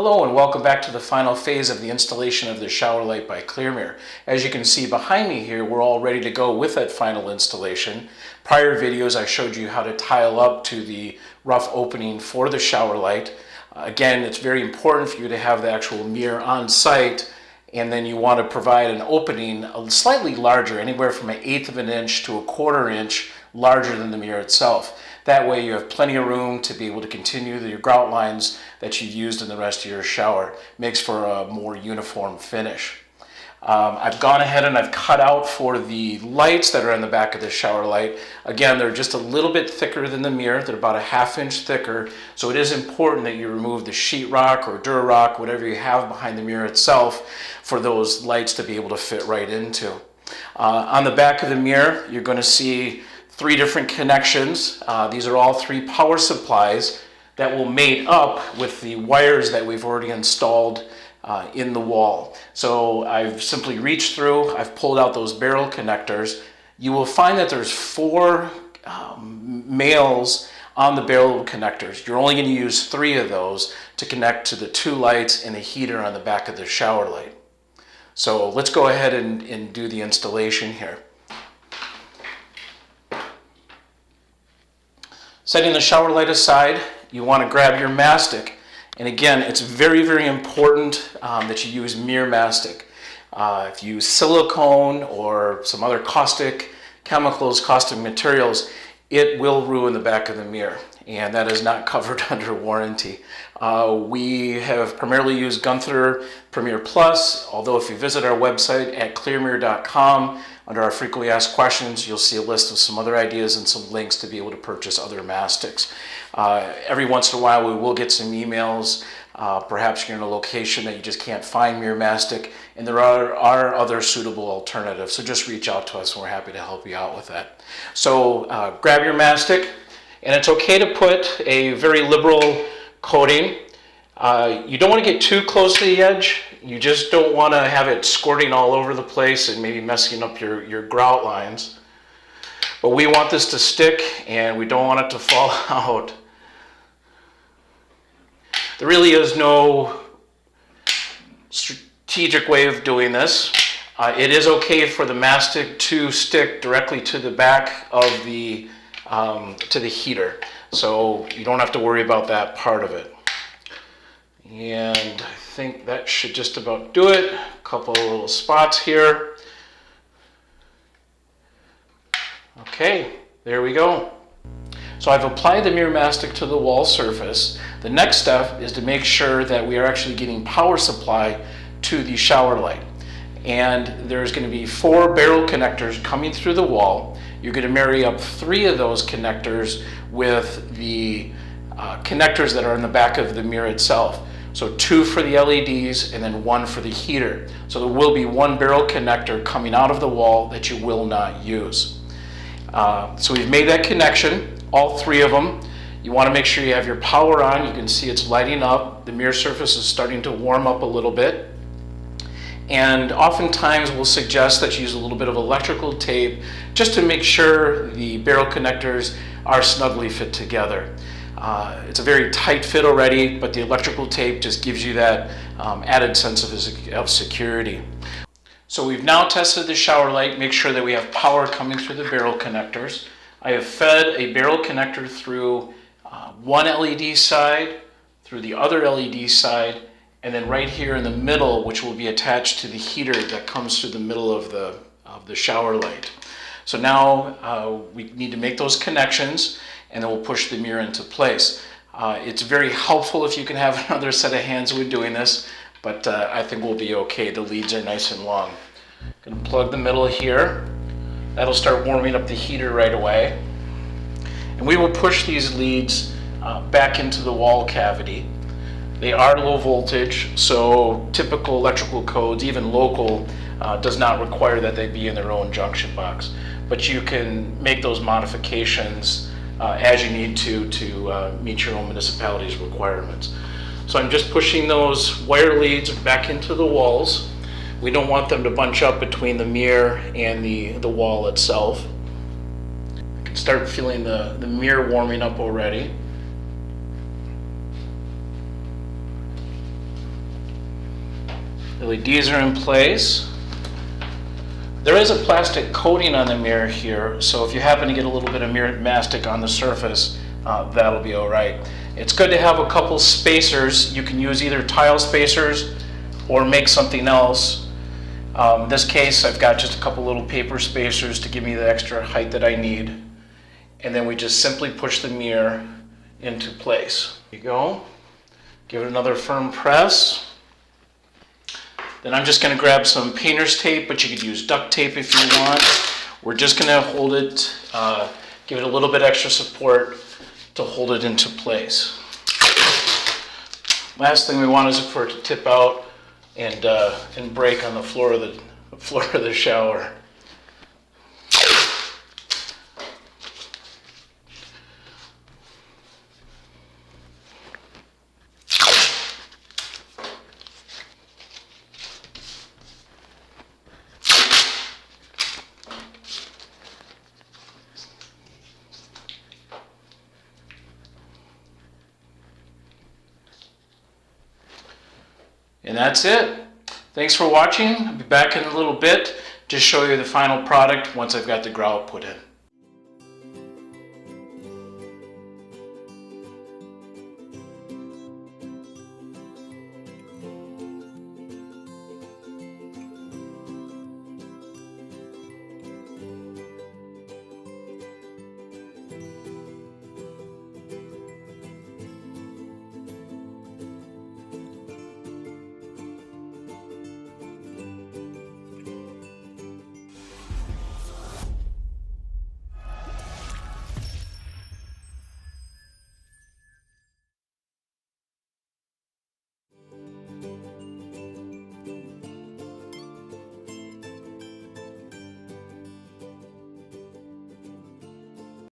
Hello and welcome back to the final phase of the installation of the ShowerLite by ClearMirror. As you can see behind me here, we're all ready to go with that final installation. Prior videos I showed you how to tile up to the rough opening for the ShowerLite. Again, it's very important for you to have the actual mirror on site, and then you want to provide an opening slightly larger, anywhere from 1/8 of an inch to 1/4 inch larger than the mirror itself. That way you have plenty of room to be able to continue your grout lines that you've used in the rest of your shower. Makes for a more uniform finish. I've gone ahead and I've cut out for the lights that are in the back of the ShowerLite. Again, they're just a little bit thicker than the mirror. They're about 1/2 inch thicker. So it is important that you remove the sheetrock or Durarock, whatever you have behind the mirror itself, for those lights to be able to fit right into. On the back of the mirror, you're going to see 3 different connections. These are all 3 power supplies that will mate up with the wires that we've already installed in the wall. So I've simply reached through, I've pulled out those barrel connectors. You will find that there's 4 males on the barrel connectors. You're only going to use 3 of those to connect to the 2 lights and the heater on the back of the ShowerLite. So let's go ahead and do the installation here. Setting the ShowerLite aside, you want to grab your mastic. And again, it's very, very important that you use mirror mastic. If you use silicone or some other caustic chemicals, caustic materials, it will ruin the back of the mirror, and that is not covered under warranty. We have primarily used Gunther Premier Plus, although if you visit our website at clearmirror.com, under our frequently asked questions, you'll see a list of some other ideas and some links to be able to purchase other mastics. Every once in a while we will get some emails, perhaps you're in a location that you just can't find mirror mastic, and there are other suitable alternatives, so just reach out to us and we're happy to help you out with that. So grab your mastic, and it's okay to put a very liberal coating. You don't want to get too close to the edge. You just don't want to have it squirting all over the place and maybe messing up your grout lines. But we want this to stick, and we don't want it to fall out. There really is no strategic way of doing this. It is okay for the mastic to stick directly to the back of the to the heater, so you don't have to worry about that part of it. And I think that should just about do it. A couple of little spots here. Okay, there we go. So I've applied the mirror mastic to the wall surface. The next step is to make sure that we are actually getting power supply to the ShowerLite. And there's going to be 4 barrel connectors coming through the wall. You're going to marry up 3 of those connectors with the connectors that are in the back of the mirror itself. So 2 for the LEDs and then 1 for the heater. So there will be 1 barrel connector coming out of the wall that you will not use. So we've made that connection, all 3 of them. You want to make sure you have your power on. You can see it's lighting up. The mirror surface is starting to warm up a little bit. And oftentimes we'll suggest that you use a little bit of electrical tape just to make sure the barrel connectors are snugly fit together. It's a very tight fit already, but the electrical tape just gives you that added sense of security. So we've now tested the ShowerLite, make sure that we have power coming through the barrel connectors. I have fed a barrel connector through one LED side, through the other LED side, and then right here in the middle, which will be attached to the heater that comes through the middle of the ShowerLite. So now we need to make those connections, and then we'll push the mirror into place. It's very helpful if you can have another set of hands with doing this, but I think we'll be okay. The leads are nice and long. Gonna plug the middle here. That'll start warming up the heater right away. And we will push these leads back into the wall cavity. They are low voltage, so typical electrical codes, even local, does not require that they be in their own junction box. But you can make those modifications as you need to meet your own municipality's requirements. So I'm just pushing those wire leads back into the walls. We don't want them to bunch up between the mirror and the wall itself. I can start feeling the mirror warming up already. LEDs are in place. There is a plastic coating on the mirror here, so if you happen to get a little bit of mirror mastic on the surface, that'll be all right. It's good to have a couple spacers. You can use either tile spacers or make something else. In this case, I've got just a couple little paper spacers to give me the extra height that I need. And then we just simply push the mirror into place. There you go. Give it another firm press. Then I'm just going to grab some painter's tape, but you could use duct tape if you want. We're just going to hold it, give it a little bit extra support to hold it into place. Last thing we want is for it to tip out and break on the floor of the shower. And that's it. Thanks for watching. I'll be back in a little bit to show you the final product once I've got the grout put in.